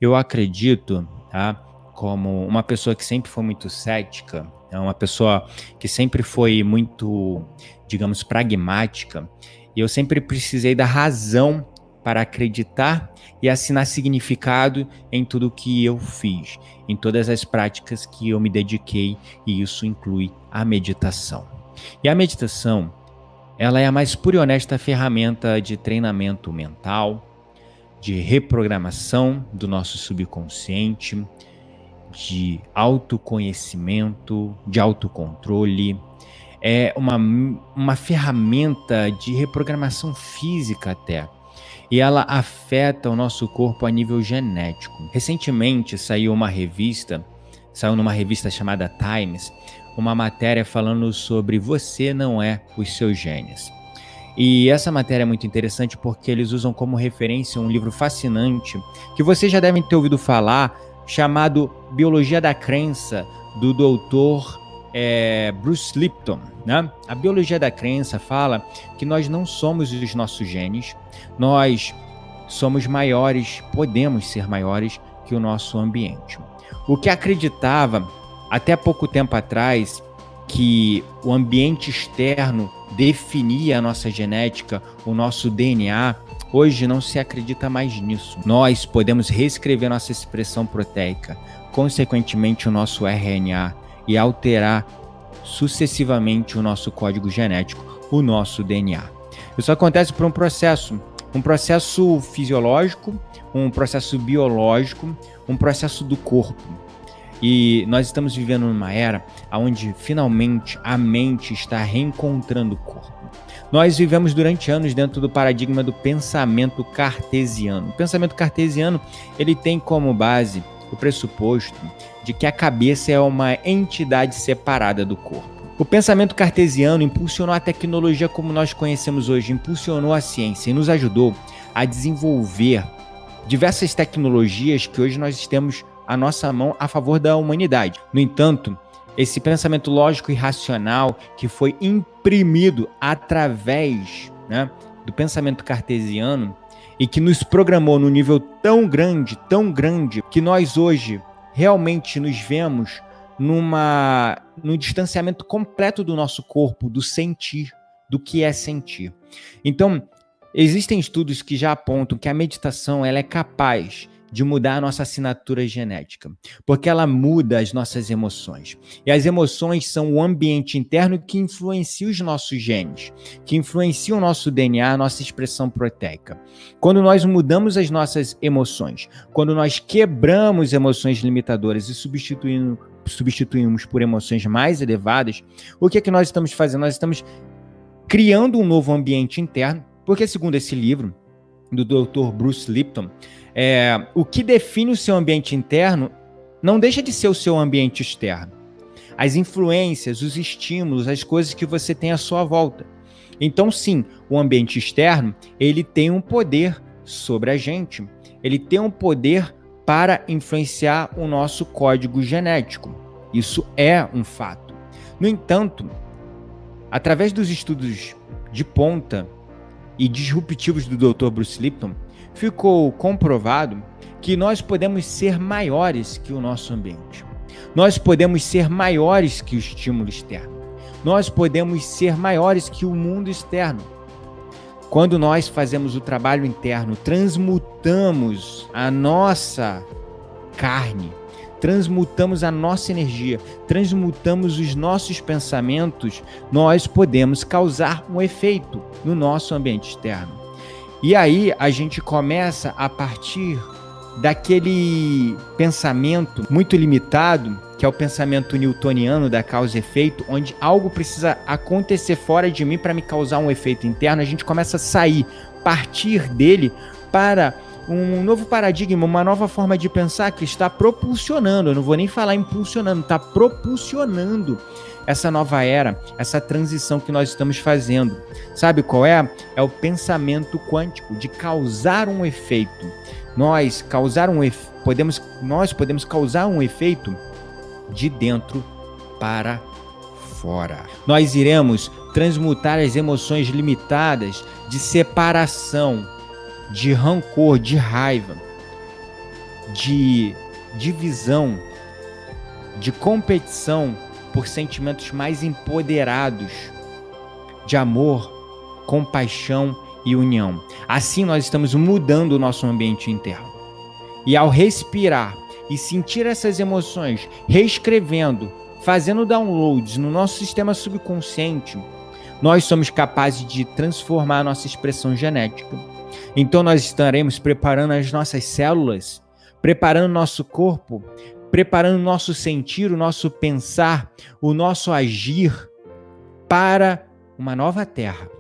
Eu acredito, tá, como uma pessoa que sempre foi muito cética, é uma pessoa que sempre foi muito, digamos, pragmática, e eu sempre precisei da razão para acreditar e assinar significado em tudo que eu fiz, em todas as práticas que eu me dediquei, e isso inclui a meditação. E a meditação, ela é a mais pura e honesta ferramenta de treinamento mental, de reprogramação do nosso subconsciente, de autoconhecimento, de autocontrole. É uma ferramenta de reprogramação física até. E ela afeta o nosso corpo a nível genético. Recentemente saiu numa revista chamada Times, uma matéria falando sobre você não é os seus genes. E essa matéria é muito interessante porque eles usam como referência um livro fascinante que vocês já devem ter ouvido falar, chamado Biologia da Crença, do doutor Bruce Lipton, né? A Biologia da Crença fala que nós não somos os nossos genes, nós somos maiores, podemos ser maiores que o nosso ambiente. O que acreditava até pouco tempo atrás que o ambiente externo definia a nossa genética, o nosso DNA, hoje não se acredita mais nisso. Nós podemos reescrever nossa expressão proteica, consequentemente o nosso RNA, e alterar sucessivamente o nosso código genético, o nosso DNA. Isso acontece por um processo fisiológico, um processo biológico, um processo do corpo. E nós estamos vivendo numa era onde finalmente a mente está reencontrando o corpo. Nós vivemos durante anos dentro do paradigma do pensamento cartesiano. O pensamento cartesiano, ele tem como base o pressuposto de que a cabeça é uma entidade separada do corpo. O pensamento cartesiano impulsionou a tecnologia como nós conhecemos hoje, impulsionou a ciência e nos ajudou a desenvolver diversas tecnologias que hoje nós temos à nossa mão a favor da humanidade. No entanto, esse pensamento lógico e racional que foi imprimido através, do pensamento cartesiano e que nos programou num nível tão grande, que nós hoje realmente nos vemos num distanciamento completo do nosso corpo, do sentir, do que é sentir. Então, existem estudos que já apontam que a meditação ela é capaz de mudar a nossa assinatura genética, porque ela muda as nossas emoções. E as emoções são o ambiente interno que influencia os nossos genes, que influencia o nosso DNA, a nossa expressão proteica. Quando nós mudamos as nossas emoções, quando nós quebramos emoções limitadoras e substituímos por emoções mais elevadas, o que é que nós estamos fazendo? Nós estamos criando um novo ambiente interno, porque segundo esse livro, do Dr. Bruce Lipton, o que define o seu ambiente interno não deixa de ser o seu ambiente externo. As influências, os estímulos, as coisas que você tem à sua volta. Então, sim, o ambiente externo, ele tem um poder sobre a gente. Ele tem um poder para influenciar o nosso código genético. Isso é um fato. No entanto, através dos estudos de ponta e disruptivos do Dr. Bruce Lipton, ficou comprovado que nós podemos ser maiores que o nosso ambiente. Nós podemos ser maiores que o estímulo externo. Nós podemos ser maiores que o mundo externo. Quando nós fazemos o trabalho interno, transmutamos a nossa carne, transmutamos a nossa energia, transmutamos os nossos pensamentos, nós podemos causar um efeito no nosso ambiente externo. E aí a gente começa a partir daquele pensamento muito limitado, que é o pensamento newtoniano da causa e efeito, onde algo precisa acontecer fora de mim para me causar um efeito interno. A gente começa a sair, partir dele para um novo paradigma, uma nova forma de pensar que está propulsionando, eu não vou nem falar impulsionando, está propulsionando essa nova era, essa transição que nós estamos fazendo. Sabe qual é? É o pensamento quântico, de causar um efeito. Nós podemos causar um efeito de dentro para fora. Nós iremos transmutar as emoções limitadas de separação, de rancor, de raiva, de divisão, de competição por sentimentos mais empoderados de amor, compaixão e união. Assim nós estamos mudando o nosso ambiente interno. E ao respirar e sentir essas emoções, reescrevendo, fazendo downloads no nosso sistema subconsciente, nós somos capazes de transformar a nossa expressão genética. Então nós estaremos preparando as nossas células, preparando nosso corpo, preparando o nosso sentir, o nosso pensar, o nosso agir para uma nova terra.